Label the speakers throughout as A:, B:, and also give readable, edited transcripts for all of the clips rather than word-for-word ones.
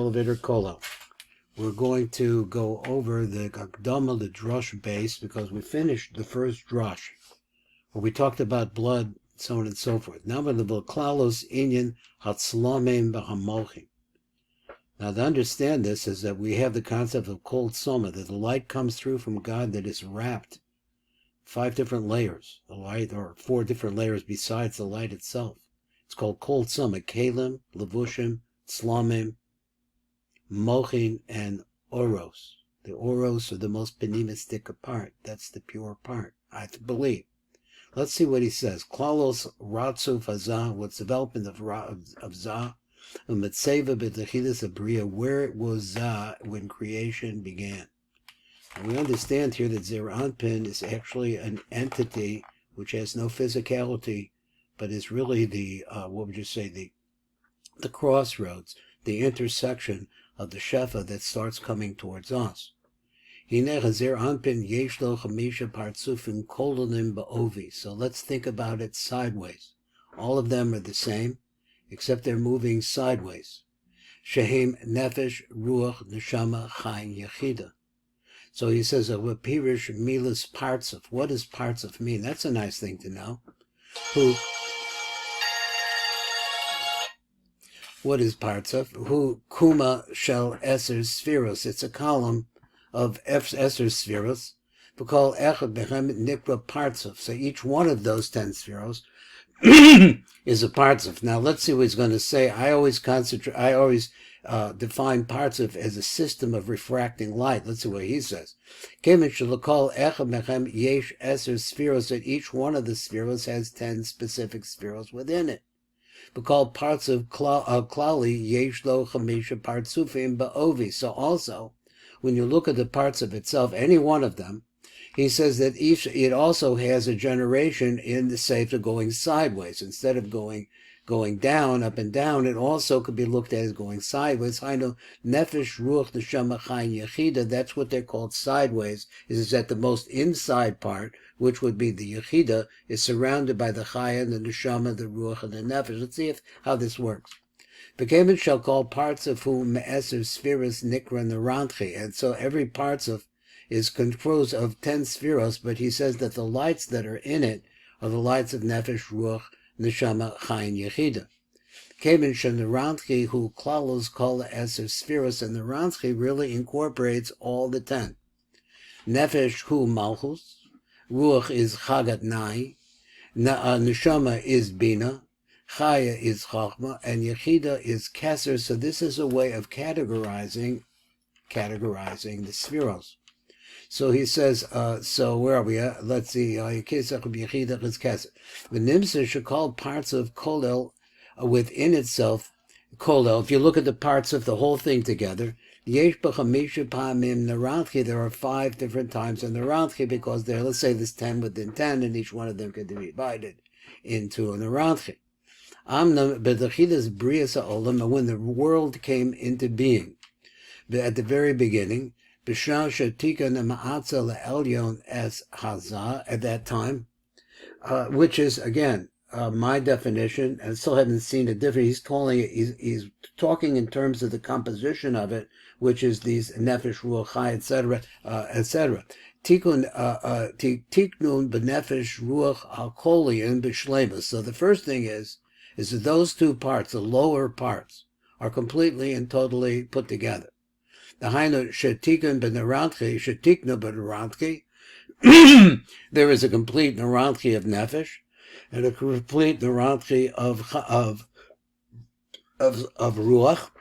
A: elevator kollel. We're going to go over the Akdama, the drush base, because we finished the first drush, where we talked about blood, so on and so forth. Now we're the Klalos Inyan Hatzlamim B'Hamochim. Now to understand this is that we have the concept of Kol Soma, that the light comes through from God that is wrapped 5 different layers, the light, or 4 different layers besides the light itself. It's called Kol Soma, Kalim, Levushim, Tzlamim, Mochin, and Oros. The Oros are the most penimistic part. That's the pure part, I believe. Let's see what he says. Klalos Ratzuf Hazah, what's development of Zah, Umetzeva B'Techidas Abriya, where it was Zah when creation began. And we understand here that Zer Anpin is actually an entity which has no physicality, but is really the, the crossroads, the intersection of the Shefa that starts coming towards us. So let's think about it sideways. All of them are the same, except they're moving sideways. Shehem nefesh, ruach, neshama, chaim, yechida. So he says, Pirish milas partzuf. What does partzuf mean? That's a nice thing to know. What is partzuf? Who kuma shel eser spheros. It's a column of eser spheros. Because echad bechem nikra partzuf. So each one of those 10 spheros is a partzuf. Now let's see what he's going to say. I always define partzuf as a system of refracting light. Let's see what he says. That each one of the spheros has 10 specific spheros within it. Because partzuf klali yesh lo chamisha partzufim ba'ovi. So also, when you look at the parts of itself, any one of them, he says that it also has a generation in the sefer going sideways. Instead of going down, up and down, it also could be looked at as going sideways. Nefesh, ruach, neshama, chaim, yechida, that's what they're called sideways, is that the most inside part, which would be the yechida, is surrounded by the chaya, the neshama, the ruach, and the nefesh. Let's see how this works. Bekemen shall call parts of whom me'eser spheres nikra nerantchi, and so every parts of is composed of 10 spheros, but he says that the lights that are in it are the lights of nefesh, ruach, neshama, chaim, yechida. Kemen shenerantchi who klalos call the eser spheros, and the nerantchi really incorporates all the 10. Nefesh hu malchus, ruach is chagat nai, neshama is bina, chaya is chachma, and yechida is keser. So this is a way of categorizing the spheros. So he says, so where are we at? Let's see. The Nimsa should call parts of kollel within itself kollel. If you look at the parts of the whole thing together, there are 5 different times in the Nerantchi, because let's say there's 10 within 10, and each one of them can be divided into a Nerantchi. And when the world came into being, at the very beginning, at that time, which is, again, my definition, and I still haven't seen a difference. He's talking in terms of the composition of it, which is these nefesh, ruach, chai, etc., etc. Tiknun b'nefesh, ruach, hakolian b'shlemus. So the first thing is that those 2 parts, the lower parts, are completely and totally put together. The hainu shetikun b'nerantchi, shetikna b'nerantchi. There is a complete nerantchi of nefesh and a complete nerantchi of ruach.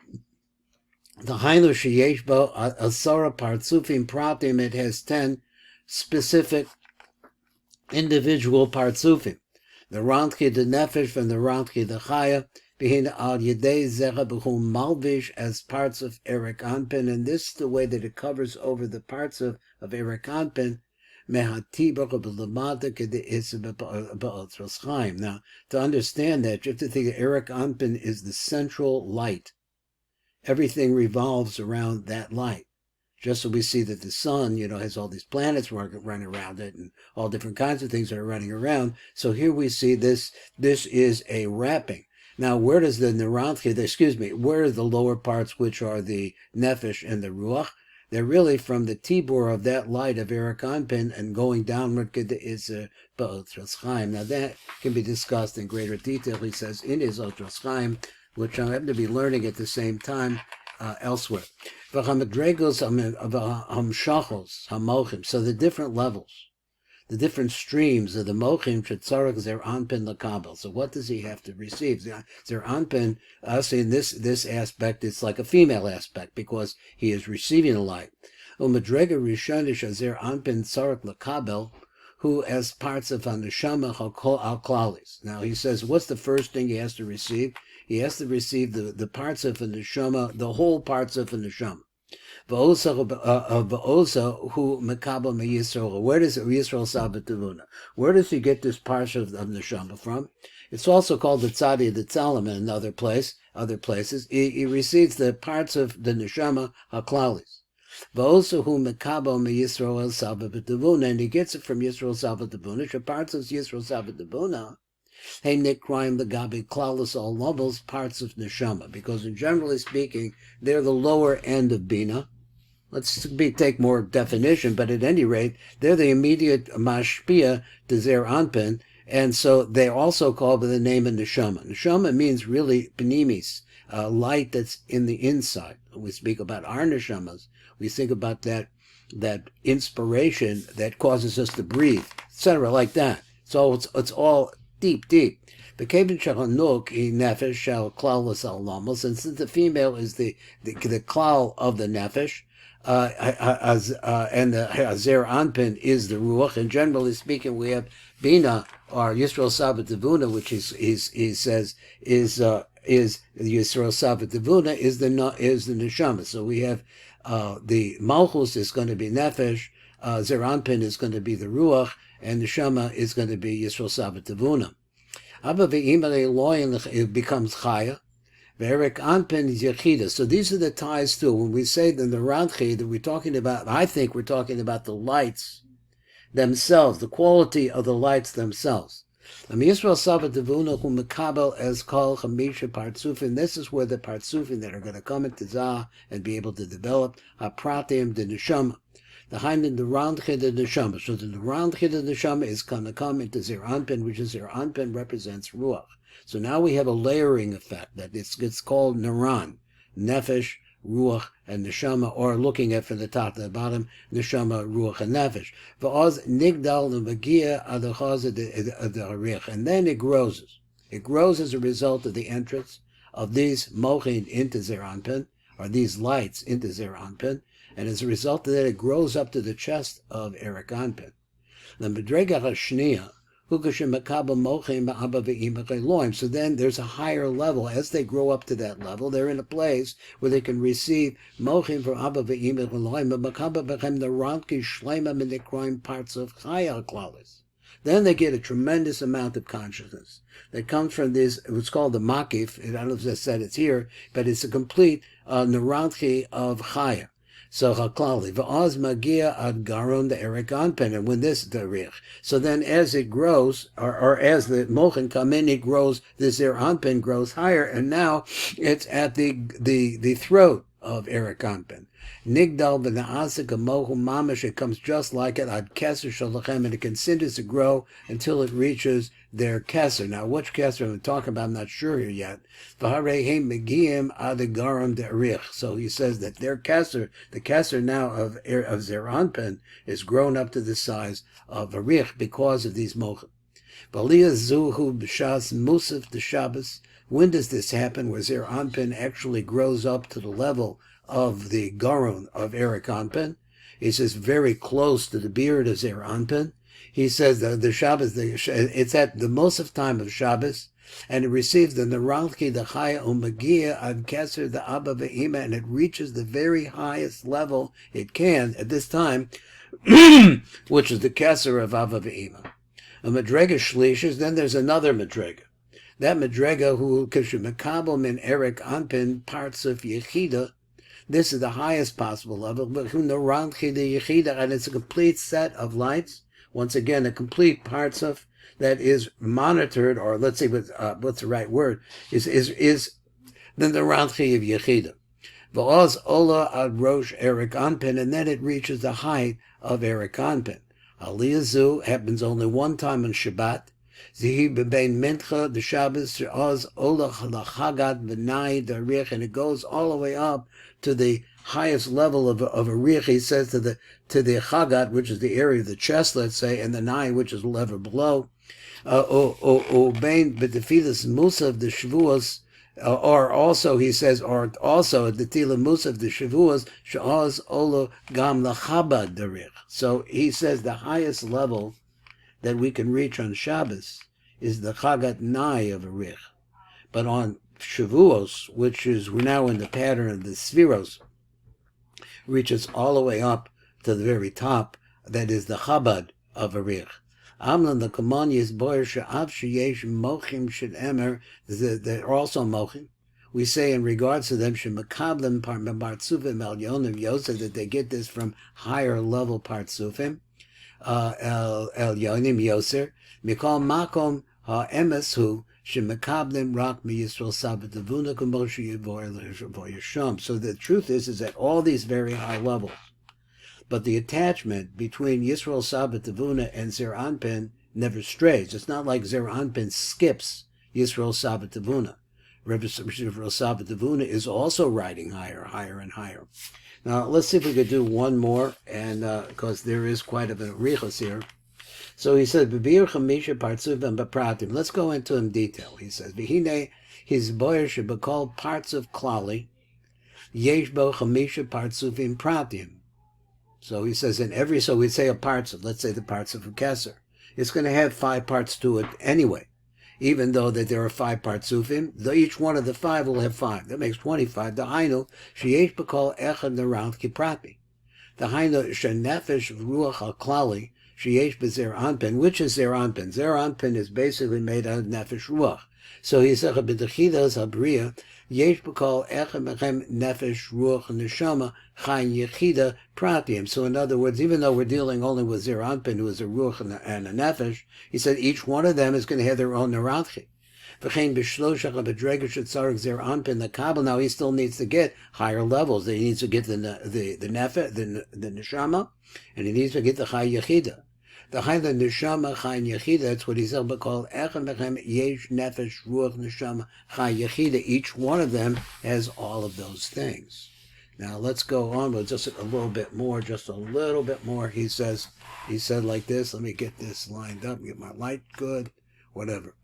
A: The hainu sheyesh bo asara partzufim pratim. It has 10 specific individual partzufim. The rantchi the nefesh from the rantchi the chaya. Behin al yedei zecha b'chum malvish as parts of Erik Anpin, and this is the way that it covers over the parts of Erik Anpin. Now, to understand that, you have to think that Erik Anpin is the central light. Everything revolves around that light. Just so we see that the sun, has all these planets running around it, and all different kinds of things that are running around. So here we see this is a wrapping. Now, where does the Neranchi, where are the lower parts, which are the Nefesh and the Ruach? They're really from the Tibur of that light of Eric Anpin and going downward is Ba'otras Chaim. Now, that can be discussed in greater detail, he says, in his Otras Chaim, which I happen to be learning at the same time elsewhere. So the different levels, the different streams of the mochim shetzarek zer anpin lakabel. So what does he have to receive? Zer anpin, in this aspect, it's like a female aspect because he is receiving the light. Umadrega rishonish zer anpin tzarek lakabel, who as parts of haneshama al klalis. Now he says, what's the first thing he has to receive? He has to receive the parts of haneshama, the whole parts of haneshama. V'osa who mekabel me Yisrael. Where does Yisrael Sabbat Tavuna? Where does he get this parsha of neshama from? It's also called the Tzadi of the Tzalim in other places. He receives the parts of the neshama haklalis. V'osa who mekabel me Yisrael Sabbat Tavuna, and he gets it from Yisrael Sabbat Tavuna. The parts of Yisrael Sabbat Tavuna. Hey, Nick crime the Gabi Klaus all levels, parts of neshama, because in generally speaking, they're the lower end of Bina. Let's take more definition, but at any rate, they're the immediate mashpia to Zer Anpin, and so they're also called by the name of neshama. Neshama means really pnimis, light that's in the inside. When we speak about our neshamas, we think about that inspiration that causes us to breathe, etc., like that. So it's all deep. The Kevin Shachanuk nefesh shall klaus al lamos, and since the female is the klal of the nefesh, and the Zer Anpin is the ruach, and generally speaking, we have Bina or Yisrael Sabbat Tavuna, which he says is Yisrael Sabbat Tavuna is the neshama. So we have the Malchus is going to be nefesh, Zer Anpin is going to be the ruach, and neshama is going to be Yisrael Sabbat Tavuna. Abba ve'imare loyin, it becomes chaya. Ve'erik anpin is yechida. So these are the ties too. When we say the Neranchi, that we're talking about, I think we're talking about the lights themselves, the quality of the lights themselves. Yisrael Sabbat Tavuna hu mekabel as kol chamisha partzufim. This is where the partzufim that are going to come into Zah and be able to develop hapratim the neshama. The Neranchi the neshama. So the Neranchi the neshama is going to come into Zer Anpin, which is Zer Anpin represents ruach. So now we have a layering effect that it's called Naran, Nefesh, Ruach, and Neshama, or looking at from the top to the bottom, Neshama, Ruach, and Nefesh. V'oz nigdal l'magia adachaz ad'arich, and then it grows. It grows as a result of the entrance of these mochin into Zer Anpin, or these lights into Zer Anpin, and as a result of that, it grows up to the chest of Eric Anpin. The Medrega Hashniya, so then there's a higher level. As they grow up to that level, they're in a place where they can receive mochim from Abba ve'imach Elohim, but makaba bechem the ranki shleima min nekroim parts of chaya klalis. Then they get a tremendous amount of consciousness that comes from this. It's called the makif. I don't know if I said it's here, but it's a complete neranchi of chaya. So haklali v'az magia ad garon the Eric Anpin, and when this derich. So then, as it grows, or as the mochin come in, it grows. This Zer Anpin grows higher, and now it's at the throat of Eric Anpin. Nigdal v'naasik amohu mamash. It comes just like it ad keser shalachem, and it continues to grow until it reaches their keser. Now, which keser I'm talking about, I'm not sure here yet. V'harehem megiyim ad garon derich. So he says that their keser, the keser now of Zer Anpin, is grown up to the size of a rich because of these mochim. V'aliyah zuhu b'shas musaf the Shabbos. When does this happen? Where Zer Anpin actually grows up to the level of the garon of Eric Anpin? He says very close to the beard of Zer Anpin. He says the Shabbos, it's at the most of time of Shabbos, and it receives the Neranchi, the Chaya Umagia ad Keser, the Abba Ve'ima, and it reaches the very highest level it can at this time, which is the Keser of Abba Ve'ima. A Madrega Shlishis, then there's another Madrega. That Madrega who Kishimekabel min Eric Anpin parts of Yechida. This is the highest possible level, but who Neranchi the Yechida, and it's a complete set of lights. Once again, a complete parts of that is monitored, or let's say what's the right word, is the Narantchi of Yechida. V'oz ola ad rosh Erik Anpin, and then it reaches the height of Erik Anpin. Aliyah zu happens only one time on Shabbat. Zihi bebein mincha the Shabbos oz ola lachagat v'nai darich, and it goes all the way up to the highest level of a rich. He says to the chagat, which is the area of the chest, let's say, and the nai, which is the level below. Bein b'tefilas musa of the Shavuos. Or also, he says, or also the Tila Musaf, the Shavuos, Sha'az Olo Gam Lachabad Darich. So he says the highest level that we can reach on Shabbos is the Chagat Nai of a Rich. But on Shavuos, which is we're now in the pattern of the Sfiros, reaches all the way up to the very top, that is the Chabad of a Rich. Amlan the Kamani is boyer she'av sheyesh mochim shed emer. They're also mochim. We say in regards to them shemekablim partzufim el yonim yosef, that they get this from higher level partzufim el yonim yoser. Mikol makom ha'emes hu shemekablim rak mi Yisrael sabat avuna k'moshe yivoyer shom. So the truth is that all these very high levels, but the attachment between Yisrael Sabat Avuna and Zer Anpin never strays. It's not like Zer Anpin skips Yisrael Sabat Avuna. Yisrael Sabat Avuna is also riding higher, higher, and higher. Now, let's see if we could do one more, and because there is quite a bit of richos here. So he says, "B'bir chamisha partzufim b'pratim." Let's go into in detail. He says, "V'hine his boyer shebekol partzuf klali yesh bo chamisha partzufim pratim." So he says so we'd say a parts of, let's say the parts of a keser. It's going to have 5 parts to it anyway. Even though that there are 5 partzufim, each one of the 5 will have 5. That makes 25. The hainu, sheyesh b'kol echad narant kiprati. The hainu, shenefesh ruach al-klali, sheyesh b'zer anpin. Which is zer anpin? Zer anpin is basically made out of nefesh ruach. So he says, b'dechidas habriya, yesh b'kol echad mechem nefesh ruach neshama, chayin yechida pratim. So in other words, even though we're dealing only with zer anpin, who is a ruach and a nefesh, he said each one of them is going to have their own narantchi. V'chein b'shloshach b'dregah shetzarek zer anpin the kabel. Now he still needs to get higher levels. He needs to get the nefesh, the neshama, and he needs to get the chayin yechida. The high the neshama chayin yechida, that's what he said, but called echad mechem yesh nefesh ruach neshama chayin yechida. Each one of them has all of those things. Now let's go on with just a little bit more, He said like this. Let me get this lined up, get my light good, whatever.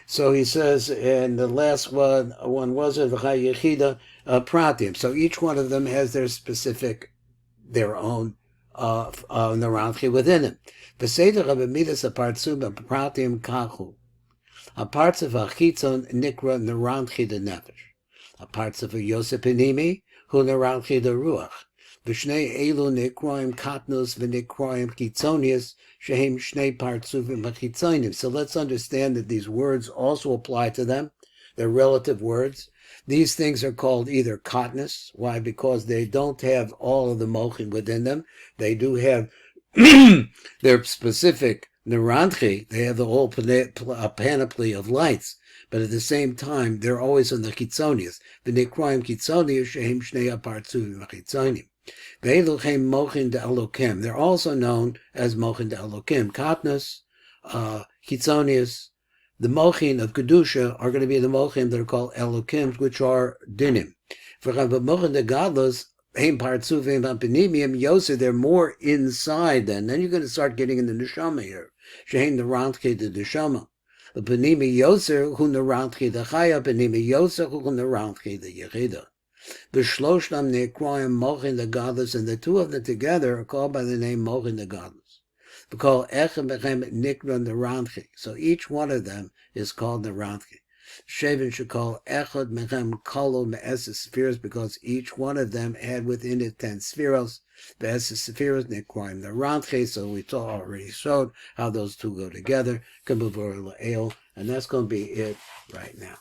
A: So he says, and the last one was the chayin yechida pratim. So each one of them has their own narantchi within it. V'seder ha'bemidas ha'partzum ha'pratim kachu. Ha'partz of ha'chitzon nikra narantchi de nefesh. Ha'partz of ha'yosef penimi hu narantchi de ruach. V'shnei elu nikroim katnus v'nikroim chitzonius shehem shnei partzufim ha'chitzonim. So let's understand that these words also apply to them. They're relative words. These things are called either katnus. Why? Because they don't have all of the mochin within them. They do have their specific narantchi. They have the whole panoply of lights. But at the same time, they're always in the chitzonius. The nikroim chitzonius shehem shnei partzufim ha'chitzonim. Ve'eluchem mochin de elokim. They're also known as mochin de elokim. Katnus, chitzonius. The mochin of Kedusha are going to be the mochin that are called elokim, which are dinim. For the mochin de gadlos, heim partzufim ha'penimim yosef, they're more inside then. Then you're going to start getting in the neshama here. Shehem narantchi de neshama. The penimi yosef hu narantchi de chaya, penimi yosef hu narantchi de yechida. The shloshlam nekroim mochin de gadlos, and the two of them together are called by the name mochin de gadlos. Because echad mechem nikra narantchi. So each one of them is called narantchi. Shevin should call echad mechem kolo me'eses spheres, because each one of them had within it 10 spheros. Me'eses spheres nikroim narantchi. So we already showed how those two go together. And that's going to be it right now.